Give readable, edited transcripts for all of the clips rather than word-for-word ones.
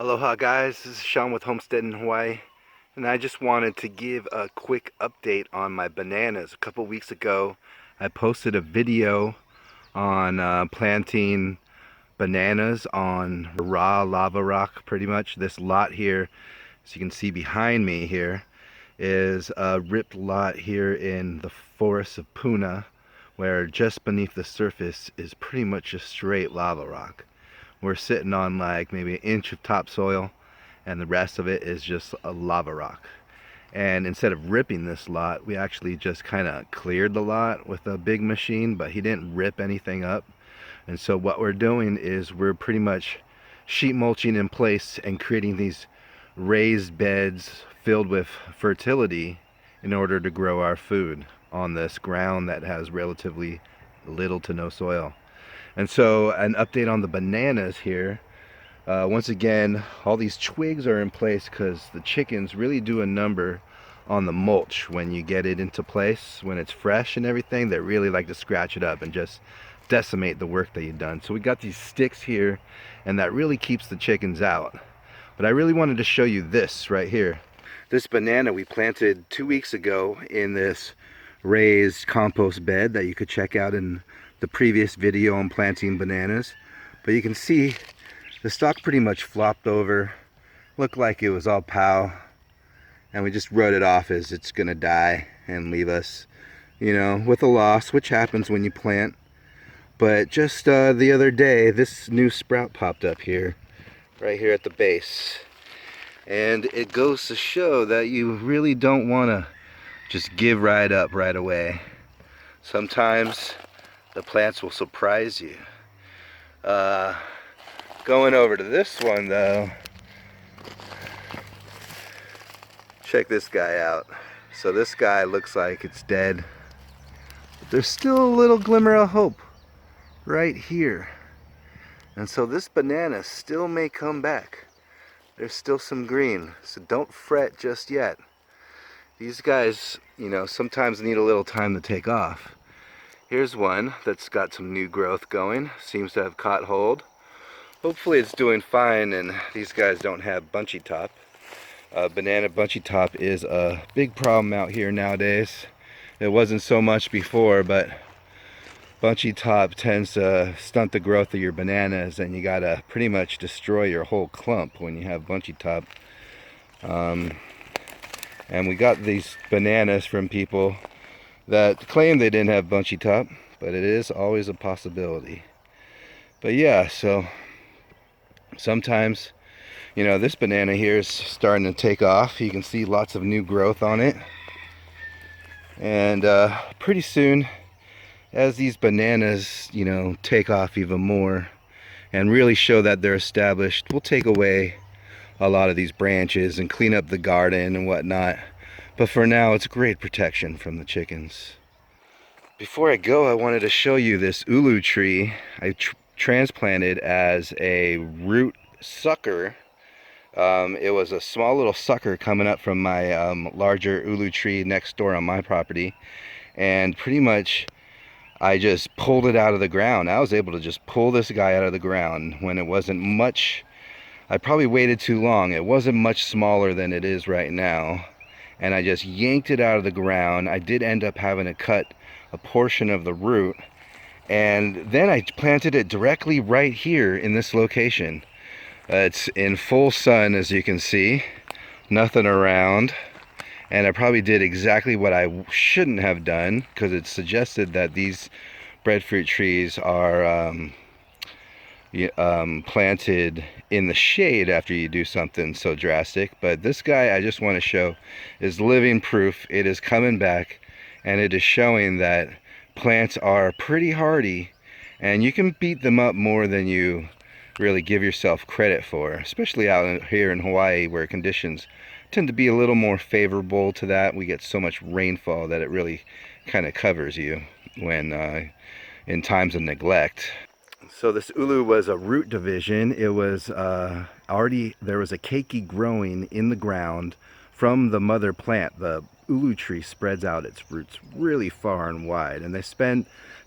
Aloha guys, this is Sean with Homestead in Hawaii, and I just wanted to give a quick update on my bananas. A couple weeks ago I posted a video on planting bananas on raw lava rock. Pretty much this lot here, as you can see behind me here, is a ripped lot here in the forests of Puna, where just beneath the surface is pretty much just straight lava rock. We're sitting on like maybe an inch of topsoil, and the rest of it is just a lava rock. And instead of ripping this lot, we actually just kind of cleared the lot with a big machine, but he didn't rip anything up. And so what we're doing is we're pretty much sheet mulching in place and creating these raised beds filled with fertility in order to grow our food on this ground that has relatively little to no soil. And so an update on the bananas here. Once again, all these twigs are in place because the chickens really do a number on the mulch when you get it into place. When it's fresh and everything, they really like to scratch it up and just decimate the work that you've done. So we got these sticks here, and that really keeps the chickens out. But I really wanted to show you this right here. This banana we planted 2 weeks ago in this raised compost bed that you could check out in the previous video on planting bananas. But you can see the stalk pretty much flopped over, looked like it was all pow, and we just wrote it off as it's gonna die and leave us, you know, with a loss, which happens when you plant. But just the other day, this new sprout popped up here, right here at the base, and it goes to show that you really don't want to just give right up right away. Sometimes the plants will surprise you. Going over to this one though, check this guy out. So this guy looks like it's dead, but there's still a little glimmer of hope right here. And so this banana still may come back. There's still some green, so don't fret just yet. These guys, you know, sometimes need a little time to take off. Here's one that's got some new growth going, seems to have caught hold. Hopefully it's doing fine, and these guys don't have bunchy top. Banana bunchy top is a big problem out here nowadays. It wasn't so much before, but bunchy top tends to stunt the growth of your bananas, and you gotta pretty much destroy your whole clump when you have bunchy top. And we got these bananas from people that claim they didn't have bunchy top, but it is always a possibility. But yeah, so sometimes, you know, this banana here is starting to take off. You can see lots of new growth on it. And pretty soon, as these bananas, you know, take off even more and really show that they're established, we'll take away a lot of these branches and clean up the garden and whatnot. But for now, it's great protection from the chickens. Before I go, I wanted to show you this ulu tree I transplanted as a root sucker. It was a small little sucker coming up from my larger ulu tree next door on my property, and pretty much I just pulled it out of the ground. I was able to just pull this guy out of the ground when it wasn't much. I probably waited too long. It wasn't much smaller than it is right now, and I just yanked it out of the ground. I did end up having to cut a portion of the root, and then I planted it directly right here in this location. It's in full sun, as you can see, nothing around, and I probably did exactly what I shouldn't have done, because it suggested that these breadfruit trees are planted in the shade after you do something so drastic. But this guy, I just want to show, is living proof. It is coming back, and it is showing that plants are pretty hardy, and you can beat them up more than you really give yourself credit for, especially out here in Hawaii, where conditions tend to be a little more favorable to that. We get so much rainfall that it really kind of covers you when in times of neglect. So this ulu was a root division. It was there was a keiki growing in the ground from the mother plant. The ulu tree spreads out its roots really far and wide, and they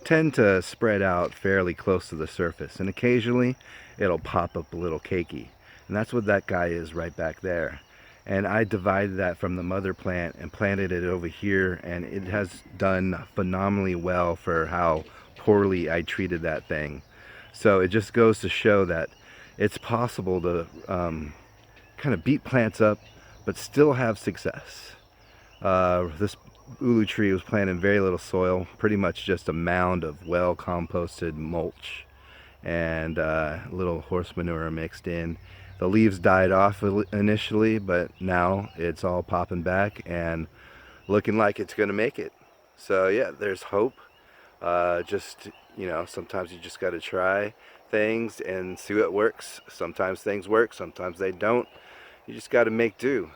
tend to spread out fairly close to the surface, and occasionally it'll pop up a little keiki. And that's what that guy is right back there. And I divided that from the mother plant and planted it over here, and it has done phenomenally well for how poorly I treated that thing. So it just goes to show that it's possible to kind of beat plants up but still have success. This ulu tree was planted in very little soil, pretty much just a mound of well composted mulch and a little horse manure mixed in. The leaves died off initially, but now it's all popping back and looking like it's gonna make it. So yeah, there's hope. Just, you know, sometimes you just got to try things and see what works. Sometimes things work, sometimes they don't. You just got to make do.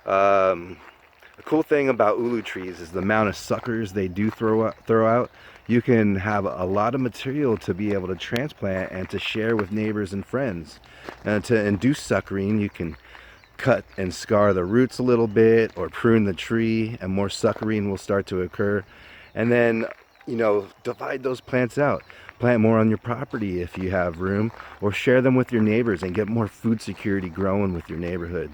The cool thing about ulu trees is the amount of suckers they do throw out. You can have a lot of material to be able to transplant and to share with neighbors and friends. And to induce suckering, you can cut and scar the roots a little bit or prune the tree, and more suckering will start to occur. And then, you know, divide those plants out. Plant more on your property if you have room, or share them with your neighbors and get more food security growing with your neighborhood.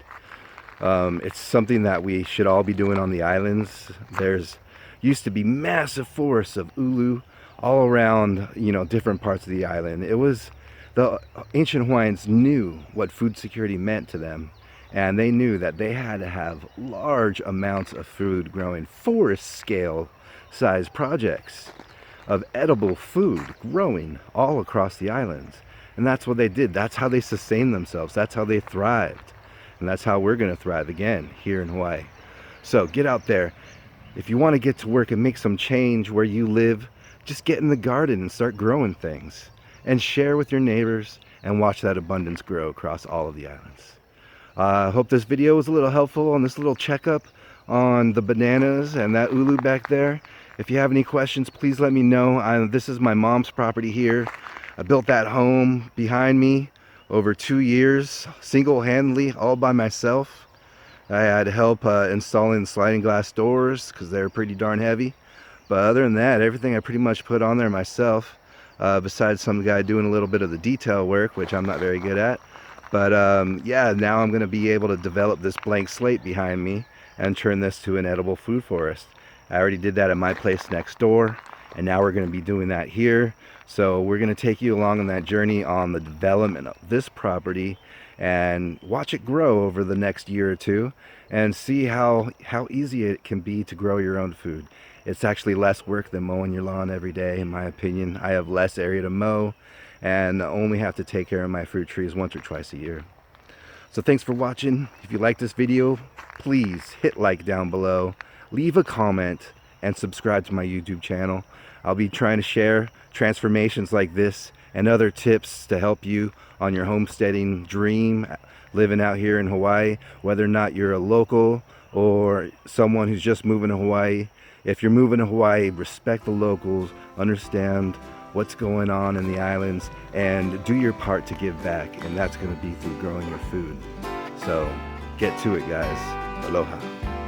It's something that we should all be doing on the islands. There's used to be massive forests of ulu all around, you know, different parts of the island. It was, the ancient Hawaiians knew what food security meant to them, and they knew that they had to have large amounts of food growing, forest scale size projects of edible food growing all across the islands. And that's what they did. That's how they sustained themselves. That's how they thrived. And that's how we're going to thrive again here in Hawaii. So get out there. If you want to get to work and make some change where you live, just get in the garden and start growing things. And share with your neighbors and watch that abundance grow across all of the islands. I hope this video was a little helpful on this little checkup on the bananas and that ulu back there. If you have any questions, please let me know. This is my mom's property here. I built that home behind me over 2 years, single-handedly, all by myself. I had help installing sliding glass doors because they're pretty darn heavy. But other than that, everything I pretty much put on there myself, besides some guy doing a little bit of the detail work, which I'm not very good at. But yeah, now I'm going to be able to develop this blank slate behind me and turn this to an edible food forest. I already did that at my place next door, and now we're going to be doing that here. So we're going to take you along on that journey on the development of this property and watch it grow over the next year or two and see how easy it can be to grow your own food. It's actually less work than mowing your lawn every day, in my opinion. I have less area to mow and only have to take care of my fruit trees once or twice a year. So thanks for watching. If you like this video, please hit like down below, leave a comment, and subscribe to my YouTube channel. I'll be trying to share transformations like this and other tips to help you on your homesteading dream, living out here in Hawaii, whether or not you're a local or someone who's just moving to Hawaii. If you're moving to Hawaii, respect the locals, understand what's going on in the islands, and do your part to give back, and that's going to be through growing your food. So get to it, guys. Aloha.